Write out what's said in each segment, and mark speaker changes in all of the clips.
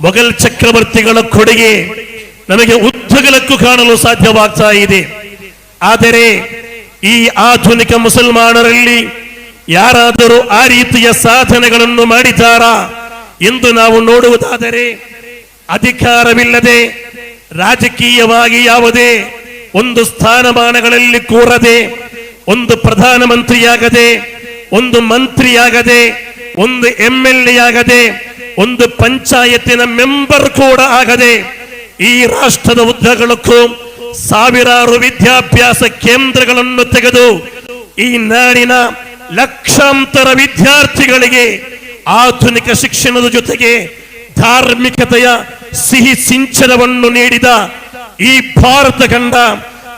Speaker 1: ಮೊಘಲ್ ಚಕ್ರವರ್ತಿಗಳ ಕೊಡುಗೆ ನಮಗೆ ಉದ್ದಗಲಕ್ಕೂ ಕಾಣಲು ಸಾಧ್ಯವಾಗ್ತಾ ಇದೆ. ಆದರೆ ಈ ಆಧುನಿಕ ಮುಸಲ್ಮಾನರಲ್ಲಿ ಯಾರಾದರೂ ಆ ರೀತಿಯ ಸಾಧನೆಗಳನ್ನು ಮಾಡಿದ್ದಾರಾ ಎಂದು ನಾವು ನೋಡುವುದಾದರೆ, ಅಧಿಕಾರವಿಲ್ಲದೆ ರಾಜಕೀಯವಾಗಿ ಯಾವುದೇ ಒಂದು ಸ್ಥಾನಮಾನಗಳಲ್ಲಿ ಕೂರದೆ, ಒಂದು ಪ್ರಧಾನಮಂತ್ರಿಯಾಗದೆ, ಒಂದು ಮಂತ್ರಿಯಾಗದೆ, ಒಂದು MLA ಆಗದೆ, ಒಂದು ಪಂಚಾಯತಿನ ಮೆಂಬರ್ ಕೂಡ ಆಗದೆ, ಈ ರಾಷ್ಟ್ರದ ಉದ್ದಗಲಕ್ಕೂ ಸಾವಿರಾರು ವಿದ್ಯಾಭ್ಯಾಸ ಕೇಂದ್ರಗಳನ್ನು ತೆಗೆದು ಈ ನಾಡಿನ ಲಕ್ಷಾಂತರ ವಿದ್ಯಾರ್ಥಿಗಳಿಗೆ ಆಧುನಿಕ ಶಿಕ್ಷಣದ ಜೊತೆಗೆ ಧಾರ್ಮಿಕತೆಯ ಸಿಹಿ ಸಿಂಚನವನ್ನು ನೀಡಿದ ಈ ಭಾರತ ಕಂಡ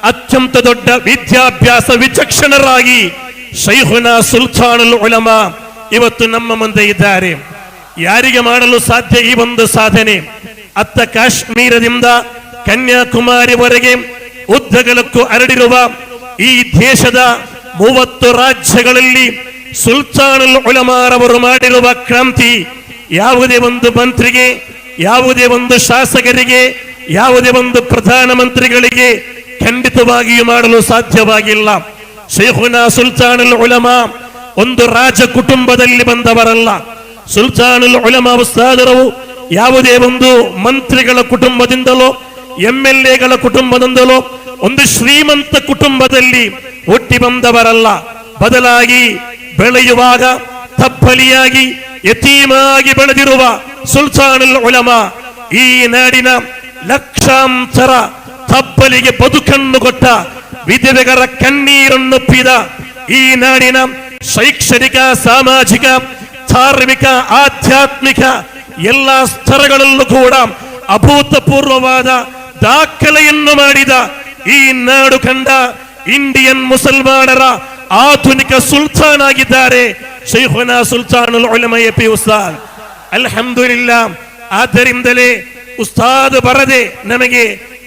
Speaker 1: ಅತ್ಯಂತ ದೊಡ್ಡ ವಿದ್ಯಾಭ್ಯಾಸ ವಿಚಕ್ಷಣರಾಗಿ ಶೈಖುನಾ ಸುಲ್ತಾನುಲ್ ಉಲಮಾ ಇವತ್ತು ನಮ್ಮ ಮುಂದೆ ಇದ್ದಾರೆ. ಯಾರಿಗೆ ಮಾಡಲು ಸಾಧ್ಯ ಈ ಒಂದು ಸಾಧನೆ? ಅತ್ತ ಕಾಶ್ಮೀರದಿಂದ ಕನ್ಯಾಕುಮಾರಿವರೆಗೆ ಉದ್ದಗಲಕ್ಕೂ ಹರಡಿರುವ ಈ ದೇಶದ 30 ರಾಜ್ಯಗಳಲ್ಲಿ ಸುಲ್ತಾನುಲ್ ಉಲಮಾರವರು ಮಾಡಿರುವ ಕ್ರಾಂತಿ ಯಾವುದೇ ಒಂದು ಮಂತ್ರಿಗೆ, ಯಾವುದೇ ಒಂದು ಶಾಸಕರಿಗೆ, ಯಾವುದೇ ಒಂದು ಪ್ರಧಾನಮಂತ್ರಿಗಳಿಗೆ ಖಂಡಿತವಾಗಿಯೂ ಮಾಡಲು ಸಾಧ್ಯವಾಗಿಲ್ಲ. ಶೈಖುನಾ ಸುಲ್ತಾನುಲ್ ಉಲಮಾ ಒಂದು ರಾಜ ಕುಟುಂಬದಲ್ಲಿ ಬಂದವರಲ್ಲ. ಸುಲ್ತಾನುಲ್ ಉಲಮಾ ಉಸ್ತಾದರು ಯಾವುದೇ ಒಂದು ಮಂತ್ರಿಗಳ ಕುಟುಂಬದಿಂದಲೋ MLAಗಳ ಕುಟುಂಬದಿಂದಲೋ ಒಂದು ಶ್ರೀಮಂತ ಕುಟುಂಬದಲ್ಲಿ ಹುಟ್ಟಿ ಬಂದವರಲ್ಲ. ಬದಲಾಗಿ ಬೆಳೆಯುವಾಗ ತಬ್ಬಲಿಯಾಗಿ ಯತೀಮಾಗಿ ಬೆಳೆದಿರುವ ಸುಲ್ತಾನುಲ್ ಉಲಮಾ ಈ ನಾಡಿನ ಲಕ್ಷಾಂತರ ತಬ್ಬಲಿಗೆ ಬದುಕನ್ನು ಕೊಟ್ಟ, ವಿಧವೆಗರ ಕಣ್ಣೀರನ್ನೊಪ್ಪಿದ ಈ ನಾಡಿನ ಶೈಕ್ಷಣಿಕ, ಸಾಮಾಜಿಕ, ಧಾರ್ಮಿಕ, ಆಧ್ಯಾತ್ಮಿಕ ಎಲ್ಲ ಸ್ತರಗಳಲ್ಲೂ ಕೂಡ ಅಭೂತಪೂರ್ವವಾದ ದಾಖಲೆಯನ್ನು ಮಾಡಿದ ಈ ನಾಡು ಕಂಡ ಇಂಡಿಯನ್ ಮುಸಲ್ಮಾನರ ಆಧುನಿಕ ಸುಲ್ತಾನ್ ಆಗಿದ್ದಾರೆ ಶೈಖುನಾ ಸುಲ್ತಾನುಲ್ ಉಲಮಾ ಎಪಿ ಉಸ್ತಾದ್. ಅಲ್ಹಮ್ದುಲಿಲ್ಲಾ. ಆದ್ದರಿಂದಲೇ ಉಸ್ತಾದ್ ಬರದೆ ನಮಗೆ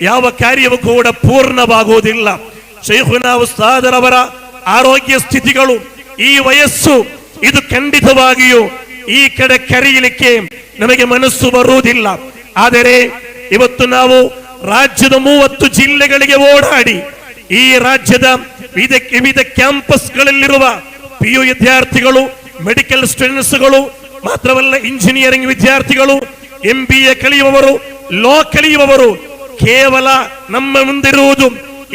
Speaker 1: ಯಾವ ಕಾರ್ಯವೂ ಕೂಡ ಪೂರ್ಣವಾಗುವುದಿಲ್ಲ. ಶೈಖುನಾ ಉಸ್ತಾದರವರ ಆರೋಗ್ಯ ಸ್ಥಿತಿಗಳು, ಈ ವಯಸ್ಸು, ಇದು ಖಂಡಿತವಾಗಿಯೂ ಈ ಕಡೆ ಕರೆಯಲಿಕ್ಕೆ ನಮಗೆ ಮನಸ್ಸು ಬರುವುದಿಲ್ಲ. ಆದರೆ ಇವತ್ತು ನಾವು ರಾಜ್ಯದ 30 ಜಿಲ್ಲೆಗಳಿಗೆ ಓಡಾಡಿ ಈ ರಾಜ್ಯದ ವಿವಿಧ ಕ್ಯಾಂಪಸ್ಗಳಲ್ಲಿರುವ PU ವಿದ್ಯಾರ್ಥಿಗಳು, ಮೆಡಿಕಲ್ ಸ್ಟೂಡೆಂಟ್ಸ್ಗಳು, ಮಾತ್ರವಲ್ಲ ಇಂಜಿನಿಯರಿಂಗ್ ವಿದ್ಯಾರ್ಥಿಗಳು, MBA ಕಲಿಯುವವರು, ಲಾ ಕಲಿಯುವವರು ಕೇವಲ ನಮ್ಮ ಮುಂದಿರುವುದು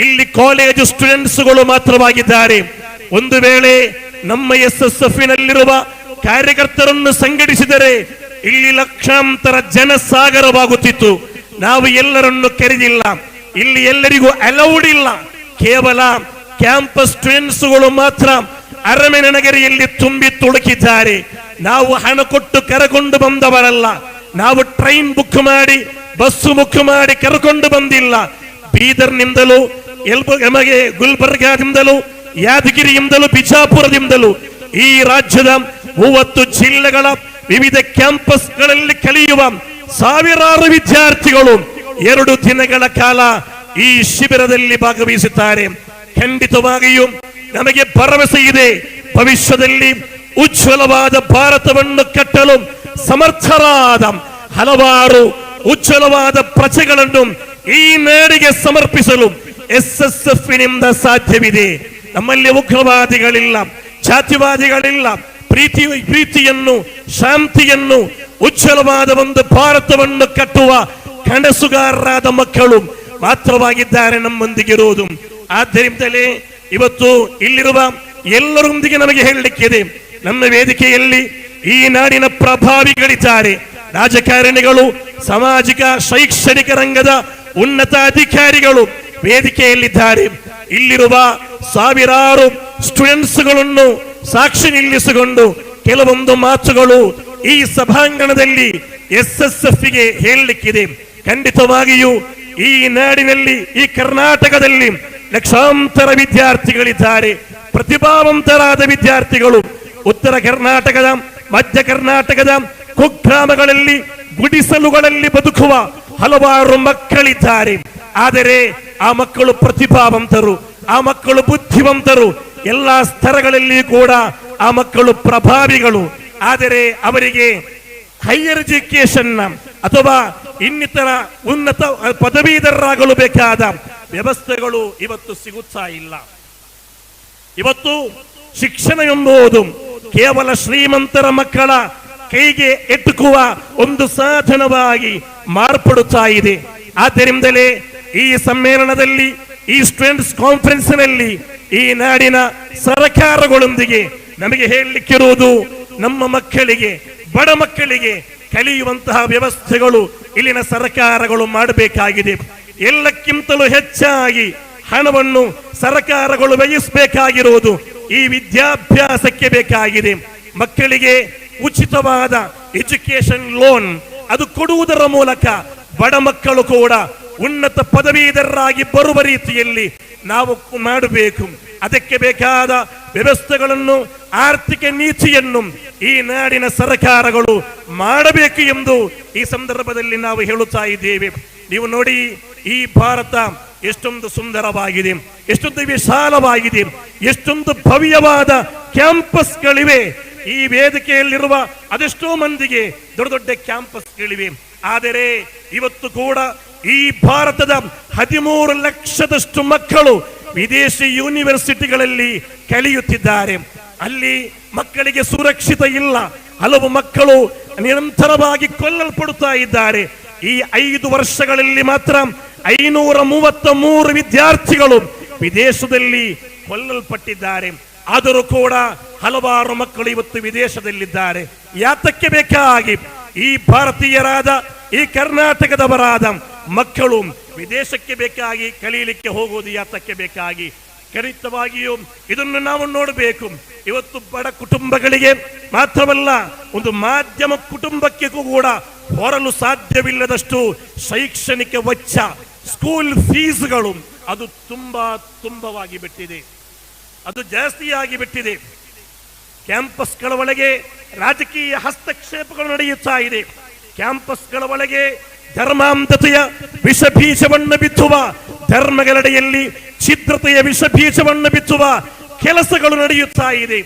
Speaker 1: ಇಲ್ಲಿ ಕಾಲೇಜು ಸ್ಟೂಡೆಂಟ್ಸ್ಗಳು ಮಾತ್ರವಾಗಿದ್ದಾರೆ. ಒಂದು ವೇಳೆ ನಮ್ಮ SSF ನಲ್ಲಿರುವ ಕಾರ್ಯಕರ್ತರನ್ನು ಸಂಘಟಿಸಿದರೆ ಇಲ್ಲಿ ಲಕ್ಷಾಂತರ ಜನಸಾಗರವಾಗುತ್ತಿತ್ತು. ನಾವು ಎಲ್ಲರನ್ನು ಕರೆದಿಲ್ಲ, ಇಲ್ಲಿ ಎಲ್ಲರಿಗೂ ಅಲೌಡ್ ಇಲ್ಲ. ಕೇವಲ ಕ್ಯಾಂಪಸ್ ಸ್ಟೂಡೆಂಟ್ಸ್ಗಳು ಮಾತ್ರ ಅರಮನೆ ನಗರಿಯಲ್ಲಿ ತುಂಬಿ ತುಳುಕಿದ್ದಾರೆ. ನಾವು ಹಣ ಕೊಟ್ಟು ಕರೆಕೊಂಡು ಬಂದವರಲ್ಲ. ನಾವು ಟ್ರೈನ್ ಬುಕ್ ಮಾಡಿ, ಬಸ್ಸು ಬುಕ್ ಮಾಡಿ ಕರೆಕೊಂಡು ಬಂದಿಲ್ಲ. ಬೀದರ್ನಿಂದಲೂ, ನಮಗೆ ಗುಲ್ಬರ್ಗಾದಿಂದಲೂ, ಯಾದಗಿರಿಯಿಂದಲೂ, ಬಿಜಾಪುರದಿಂದಲೂ ಈ ರಾಜ್ಯದ 30 ಜಿಲ್ಲೆಗಳ ವಿವಿಧ ಕ್ಯಾಂಪಸ್ಗಳಲ್ಲಿ ಕಲಿಯುವ ಸಾವಿರಾರು ವಿದ್ಯಾರ್ಥಿಗಳು 2 ದಿನಗಳ ಕಾಲ ಈ ಶಿಬಿರದಲ್ಲಿ ಭಾಗವಹಿಸುತ್ತಾರೆ. ಖಂಡಿತವಾಗಿಯೂ ನಮಗೆ ಭರವಸೆ ಇದೆ, ಭವಿಷ್ಯದಲ್ಲಿ ಉಜ್ವಲವಾದ ಭಾರತವನ್ನು ಕಟ್ಟಲು ಸಮರ್ಥರಾದ ಹಲವಾರು ಉಜ್ವಲವಾದ ಪ್ರಜೆಗಳನ್ನು ಈ ನಾಡಿಗೆ ಸಮರ್ಪಿಸಲು SSF ನಿಂದ ಸಾಧ್ಯವಿದೆ. ನಮ್ಮಲ್ಲಿ ಉಗ್ರವಾದಿಗಳಿಲ್ಲ, ಜಾತಿವಾದಿಗಳಿಲ್ಲ. ಪ್ರೀತಿಯನ್ನು, ಶಾಂತಿಯನ್ನು, ಉಜ್ವಲವಾದ ಒಂದು ಭಾರತವನ್ನು ಕಟ್ಟುವ ಕನಸುಗಾರರಾದ ಮಕ್ಕಳು ಮಾತ್ರವಾಗಿದ್ದಾರೆ ನಮ್ಮೊಂದಿಗಿರುವುದು. ಆದ್ದರಿಂದಲೇ ಇವತ್ತು ಇಲ್ಲಿರುವ ಎಲ್ಲರೊಂದಿಗೆ ನಮಗೆ ಹೇಳಲಿಕ್ಕಿದೆ, ನಮ್ಮ ವೇದಿಕೆಯಲ್ಲಿ ಈ ನಾಡಿನ ಪ್ರಭಾವಿಗಳಿದ್ದಾರೆ, ರಾಜಕಾರಣಿಗಳು, ಸಾಮಾಜಿಕ ಶೈಕ್ಷಣಿಕ ರಂಗದ ಉನ್ನತ ಅಧಿಕಾರಿಗಳು ವೇದಿಕೆಯಲ್ಲಿದ್ದಾರೆ. ಇಲ್ಲಿರುವ ಸಾವಿರಾರು ಸ್ಟೂಡೆಂಟ್ಸ್ಗಳನ್ನು ಸಾಕ್ಷಿ ನಿಲ್ಲಿಸಿಕೊಂಡು ಕೆಲವೊಂದು ಮಾತುಗಳು ಈ ಸಭಾಂಗಣದಲ್ಲಿ SSF ಗೆ ಹೇಳಲಿಕ್ಕಿದೆ. ಖಂಡಿತವಾಗಿಯೂ ಈ ನಾಡಿನಲ್ಲಿ, ಈ ಕರ್ನಾಟಕದಲ್ಲಿ ಲಕ್ಷಾಂತರ ವಿದ್ಯಾರ್ಥಿಗಳಿದ್ದಾರೆ, ಪ್ರತಿಭಾವಂತರಾದ ವಿದ್ಯಾರ್ಥಿಗಳು. ಉತ್ತರ ಕರ್ನಾಟಕದ, ಮಧ್ಯ ಕರ್ನಾಟಕದ ಕುಗ್ರಾಮಗಳಲ್ಲಿ, ಗುಡಿಸಲುಗಳಲ್ಲಿ ಬದುಕುವ ಹಲವಾರು ಮಕ್ಕಳಿದ್ದಾರೆ. ಆದರೆ ಆ ಮಕ್ಕಳು ಪ್ರತಿಭಾವಂತರು, ಆ ಮಕ್ಕಳು ಬುದ್ಧಿವಂತರು, ಎಲ್ಲಾ ಸ್ತರಗಳಲ್ಲಿ ಕೂಡ ಆ ಮಕ್ಕಳು ಪ್ರಭಾವಿಗಳು. ಆದರೆ ಅವರಿಗೆ ಹೈಯರ್ ಎಜುಕೇಶನ್ ಅಥವಾ ಇನ್ನಿತರ ಉನ್ನತ ಪದವೀಧರರಾಗಲು ಬೇಕಾದ ವ್ಯವಸ್ಥೆಗಳು ಇವತ್ತು ಸಿಗುತ್ತಾ ಇಲ್ಲ. ಇವತ್ತು ಶಿಕ್ಷಣ ಎಂಬುದು ಕೇವಲ ಶ್ರೀಮಂತರ ಮಕ್ಕಳ ಕೈಗೆ ಎಟುಕುವ ಒಂದು ಸಾಧನವಾಗಿ ಮಾರ್ಪಡುತ್ತಾ ಇದೆ. ಆದ್ದರಿಂದಲೇ ಈ ಸಮ್ಮೇಳನದಲ್ಲಿ, ಈ ಸ್ಟೂಡೆಂಟ್ಸ್ ಕಾನ್ಫರೆನ್ಸ್ನಲ್ಲಿ ಈ ನಾಡಿನ ಸರ್ಕಾರಗಳೊಂದಿಗೆ ನಮಗೆ ಹೇಳಲಿಕ್ಕಿರುವುದು, ನಮ್ಮ ಮಕ್ಕಳಿಗೆ, ಬಡ ಮಕ್ಕಳಿಗೆ ಕಲಿಯುವಂತಹ ವ್ಯವಸ್ಥೆಗಳು ಇಲ್ಲಿನ ಸರ್ಕಾರಗಳು ಮಾಡಬೇಕಾಗಿದೆ. ಎಲ್ಲಕ್ಕಿಂತಲೂ ಹೆಚ್ಚಾಗಿ ಹಣವನ್ನು ಸರ್ಕಾರಗಳು ವ್ಯಯಿಸಬೇಕಾಗಿರುವುದು ಈ ವಿದ್ಯಾಭ್ಯಾಸಕ್ಕೆ ಬೇಕಾಗಿದೆ. ಮಕ್ಕಳಿಗೆ ಉಚಿತವಾದ ಎಜುಕೇಶನ್ ಲೋನ್ ಅದು ಕೊಡುವುದರ ಮೂಲಕ ಬಡ ಮಕ್ಕಳು ಕೂಡ ಉನ್ನತ ಪದವೀಧರರಾಗಿ ಬರುವ ರೀತಿಯಲ್ಲಿ ನಾವು ಮಾಡಬೇಕು. ಅದಕ್ಕೆ ಬೇಕಾದ ವ್ಯವಸ್ಥೆಗಳನ್ನು, ಆರ್ಥಿಕ ನೀತಿಯನ್ನು ಈ ನಾಡಿನ ಸರ್ಕಾರಗಳು ಮಾಡಬೇಕು ಎಂದು ಈ ಸಂದರ್ಭದಲ್ಲಿ ನಾವು ಹೇಳುತ್ತಾ ಇದ್ದೇವೆ. ನೀವು ನೋಡಿ, ಈ ಭಾರತ ಎಷ್ಟೊಂದು ಸುಂದರವಾಗಿದೆ, ಎಷ್ಟೊಂದು ವಿಶಾಲವಾಗಿದೆ, ಎಷ್ಟೊಂದು ಭವ್ಯವಾದ ಕ್ಯಾಂಪಸ್ಗಳಿವೆ. ಈ ವೇದಿಕೆಯಲ್ಲಿರುವ ಅದೆಷ್ಟೋ ಮಂದಿಗೆ ದೊಡ್ಡ ದೊಡ್ಡ ಕ್ಯಾಂಪಸ್ಗಳಿವೆ. ಆದರೆ ಇವತ್ತು ಕೂಡ ಈ ಭಾರತದ 13 ಲಕ್ಷದಷ್ಟು ಮಕ್ಕಳು ವಿದೇಶಿ ಯೂನಿವರ್ಸಿಟಿಗಳಲ್ಲಿ ಕಲಿಯುತ್ತಿದ್ದಾರೆ. ಅಲ್ಲಿ ಮಕ್ಕಳಿಗೆ ಸುರಕ್ಷಿತ ಇಲ್ಲ. ಹಲವು ಮಕ್ಕಳು ನಿರಂತರವಾಗಿ ಕೊಲ್ಲಲ್ಪಡುತ್ತಾ ಇದ್ದಾರೆ. ಈ 5 ವರ್ಷಗಳಲ್ಲಿ ಮಾತ್ರ 533 ವಿದ್ಯಾರ್ಥಿಗಳು ವಿದೇಶದಲ್ಲಿ ಕೊಲ್ಲಲ್ಪಟ್ಟಿದ್ದಾರೆ. ಆದರೂ ಕೂಡ ಹಲವಾರು ಮಕ್ಕಳು ಇವತ್ತು ವಿದೇಶದಲ್ಲಿದ್ದಾರೆ. ಯಾತಕ್ಕೆ ಬೇಕಾಗಿ ಈ ಭಾರತೀಯರಾದ, ಈ ಕರ್ನಾಟಕದವರಾದ ಮಕ್ಕಳು ವಿದೇಶಕ್ಕೆ ಬೇಕಾಗಿ ಕಲಿಯಲಿಕ್ಕೆ ಹೋಗುವುದು ಯಾತಕ್ಕೆ ಬೇಕಾಗಿ? ಖಂಡಿತವಾಗಿಯೂ ಇದನ್ನು ನಾವು ನೋಡಬೇಕು. ಇವತ್ತು ಬಡ ಕುಟುಂಬಗಳಿಗೆ ಮಾತ್ರವಲ್ಲ, ಒಂದು ಮಾಧ್ಯಮ ಕುಟುಂಬಕ್ಕೆ ಕೂಡ ಹೊರಲು ಸಾಧ್ಯವಿಲ್ಲದಷ್ಟು ಶೈಕ್ಷಣಿಕ ವೆಚ್ಚ, ಸ್ಕೂಲ್ ಫೀಸ್ಗಳು ಅದು ತುಂಬವಾಗಿ ಬಿಟ್ಟಿದೆ, ಅದು ಜಾಸ್ತಿಯಾಗಿ ಬಿಟ್ಟಿದೆ. ಕ್ಯಾಂಪಸ್ಗಳ ಒಳಗೆ ರಾಜಕೀಯ ಹಸ್ತಕ್ಷೇಪಗಳು ನಡೆಯುತ್ತಾ ಇದೆ. ಕ್ಯಾಂಪಸ್ಗಳ ಒಳಗೆ ಧರ್ಮಾಂಧತೆಯ ವಿಷಬೀಜವನ್ನು ಬಿತ್ತುವ, ಧರ್ಮಗಳೆಡೆಯಲ್ಲಿ ಛಿದ್ರತೆಯ ವಿಷಬೀಜವನ್ನು ಬಿತ್ತುವ ಕೆಲಸಗಳು ನಡೆಯುತ್ತಾ ಇದೆ.